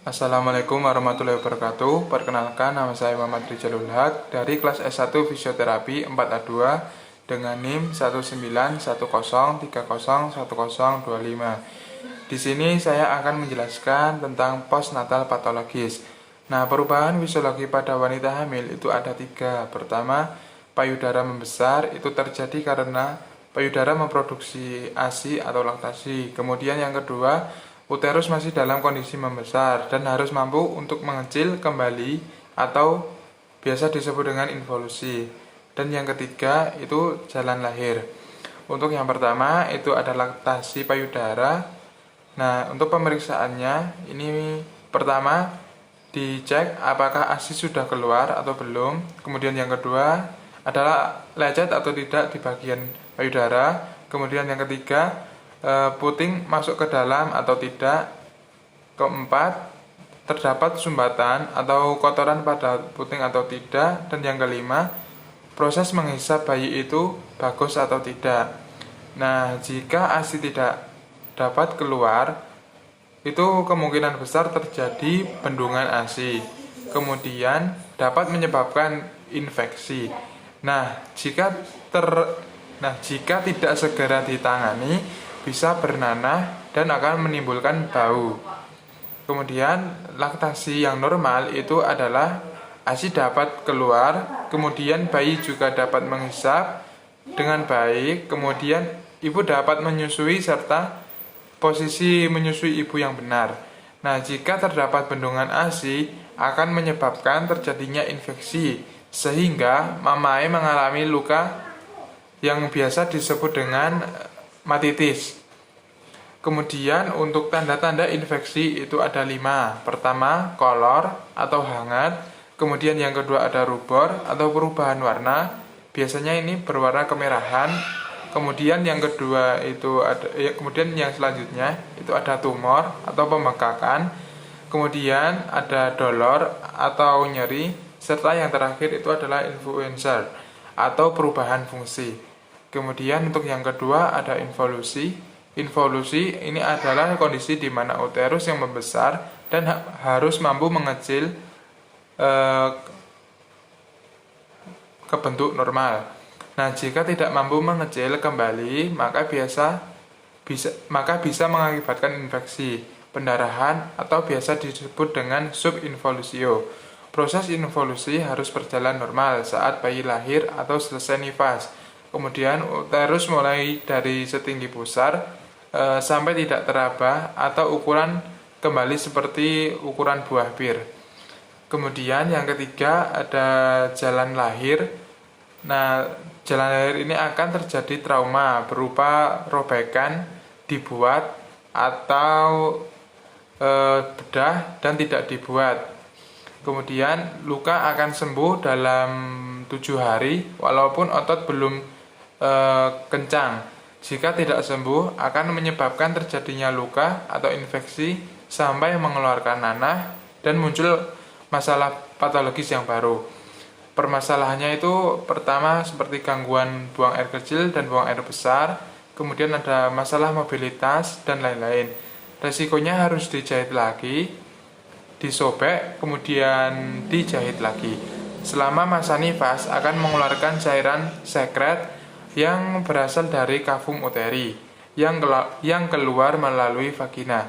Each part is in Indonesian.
Assalamualaikum warahmatullahi wabarakatuh. Perkenalkan, nama saya Muhammad Rizalul Haq dari kelas S1 Fisioterapi 4A2 dengan NIM 19103011025. Di sini saya akan menjelaskan tentang postnatal patologis. Nah, perubahan fisiologi pada wanita hamil itu ada 3. Pertama, payudara membesar itu terjadi karena payudara memproduksi ASI atau laktasi. Kemudian yang kedua, uterus masih dalam kondisi membesar dan harus mampu untuk mengecil kembali atau biasa disebut dengan involusi. Dan yang ketiga itu jalan lahir. Untuk yang pertama itu ada laktasi payudara. Nah, untuk pemeriksaannya ini pertama dicek apakah ASI sudah keluar atau belum. Kemudian yang kedua adalah lecet atau tidak di bagian payudara. Kemudian yang ketiga puting masuk ke dalam atau tidak. Keempat, terdapat sumbatan atau kotoran pada puting atau tidak. Dan yang kelima, proses menghisap bayi itu bagus atau tidak. Nah, jika ASI tidak dapat keluar, itu kemungkinan besar terjadi bendungan ASI. Kemudian dapat menyebabkan infeksi. Nah, jika tidak segera ditangani, bisa bernanah dan akan menimbulkan bau. Kemudian laktasi yang normal itu adalah ASI dapat keluar, kemudian bayi juga dapat menghisap dengan baik, kemudian ibu dapat menyusui serta posisi menyusui ibu yang benar. Nah, jika terdapat bendungan ASI akan menyebabkan terjadinya infeksi sehingga mamae mengalami luka yang biasa disebut dengan matitis. Kemudian untuk tanda-tanda infeksi itu ada 5. Pertama, kolor atau hangat. Kemudian yang kedua ada rubor atau perubahan warna. Biasanya ini berwarna kemerahan. Kemudian yang kedua itu kemudian yang selanjutnya itu ada tumor atau pembengkakan. Kemudian ada dolor atau nyeri, serta yang terakhir itu adalah influencer atau perubahan fungsi. Kemudian untuk yang kedua ada involusi. Involusi ini adalah kondisi di mana uterus yang membesar dan harus mampu mengecil ke bentuk normal. Nah, jika tidak mampu mengecil kembali, maka bisa mengakibatkan infeksi, pendarahan, atau biasa disebut dengan subinvolusio. Proses involusi harus berjalan normal saat bayi lahir atau selesai nifas. Kemudian uterus mulai dari setinggi pusar sampai tidak teraba atau ukuran kembali seperti ukuran buah bir. Kemudian yang ketiga ada jalan lahir. Nah, jalan lahir ini akan terjadi trauma berupa robekan, dibuat atau bedah dan tidak dibuat. Kemudian luka akan sembuh dalam 7 hari walaupun otot belum kencang. Jika tidak sembuh akan menyebabkan terjadinya luka atau infeksi sampai mengeluarkan nanah dan muncul masalah patologis yang baru. Permasalahannya itu pertama seperti gangguan buang air kecil dan buang air besar, kemudian ada masalah mobilitas dan lain-lain. Resikonya harus dijahit lagi, disobek, kemudian dijahit lagi. Selama masa nifas akan mengeluarkan cairan sekret yang berasal dari kavum uteri yang keluar melalui vagina.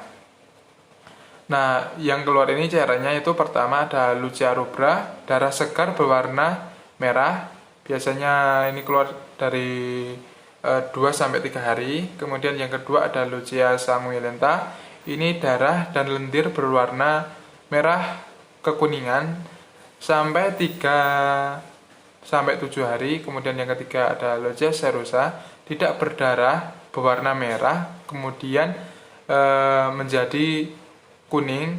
Nah, yang keluar ini cairannya itu pertama ada lucia rubra, darah segar berwarna merah. Biasanya ini keluar dari 2-3 hari. Kemudian yang kedua ada lucia sanguinolenta. Ini darah dan lendir berwarna merah kekuningan sampai 3-7 hari. Kemudian yang ketiga ada lucia serosa, tidak berdarah, berwarna merah, kemudian menjadi kuning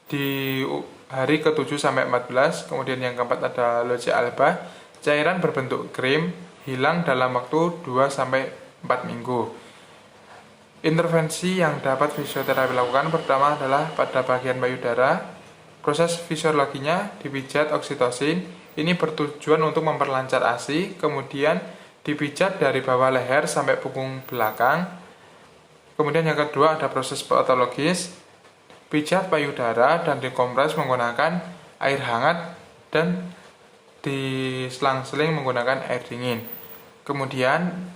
di hari ke-7-14. Kemudian yang keempat ada lucia alba, cairan berbentuk krim, hilang dalam waktu 2-4 minggu. Intervensi yang dapat fisioterapi lakukan pertama adalah pada bagian payudara. Proses fisiologinya dipijat oksitosin. Ini bertujuan untuk memperlancar ASI, kemudian dipijat dari bawah leher sampai punggung belakang. Kemudian yang kedua ada proses patologis. pijat payudara dan dikompres menggunakan air hangat dan diselang-seling menggunakan air dingin. Kemudian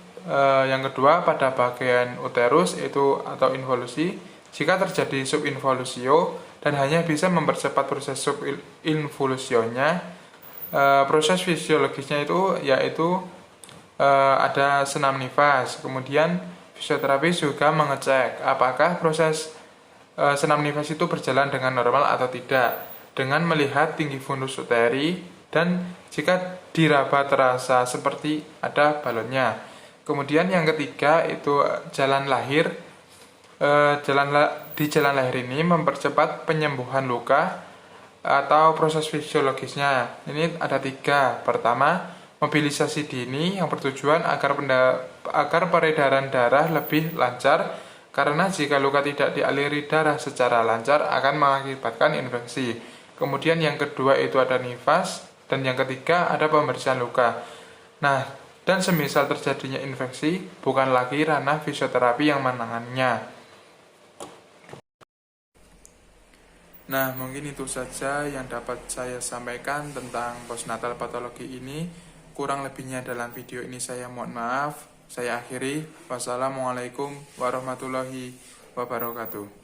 yang kedua pada bagian uterus itu atau involusi, jika terjadi subinvolusio dan hanya bisa mempercepat proses subinvolusionya, proses fisiologisnya itu yaitu ada senam nifas. Kemudian fisioterapis juga mengecek apakah proses senam nifas itu berjalan dengan normal atau tidak dengan melihat tinggi fundus uteri dan jika diraba terasa seperti ada balonnya. Kemudian yang ketiga itu jalan lahir. Di jalan lahir ini mempercepat penyembuhan luka atau proses fisiologisnya. Ini ada 3. Pertama, mobilisasi dini yang bertujuan agar peredaran darah lebih lancar, karena jika luka tidak dialiri darah secara lancar akan mengakibatkan infeksi. Kemudian yang kedua itu ada nifas, dan yang ketiga ada pembersihan luka. Nah, dan semisal terjadinya infeksi, bukan lagi ranah fisioterapi yang menanganinya. Nah, mungkin itu saja yang dapat saya sampaikan tentang postnatal patologi ini. Kurang lebihnya dalam video ini saya mohon maaf. Saya akhiri. Wassalamualaikum warahmatullahi wabarakatuh.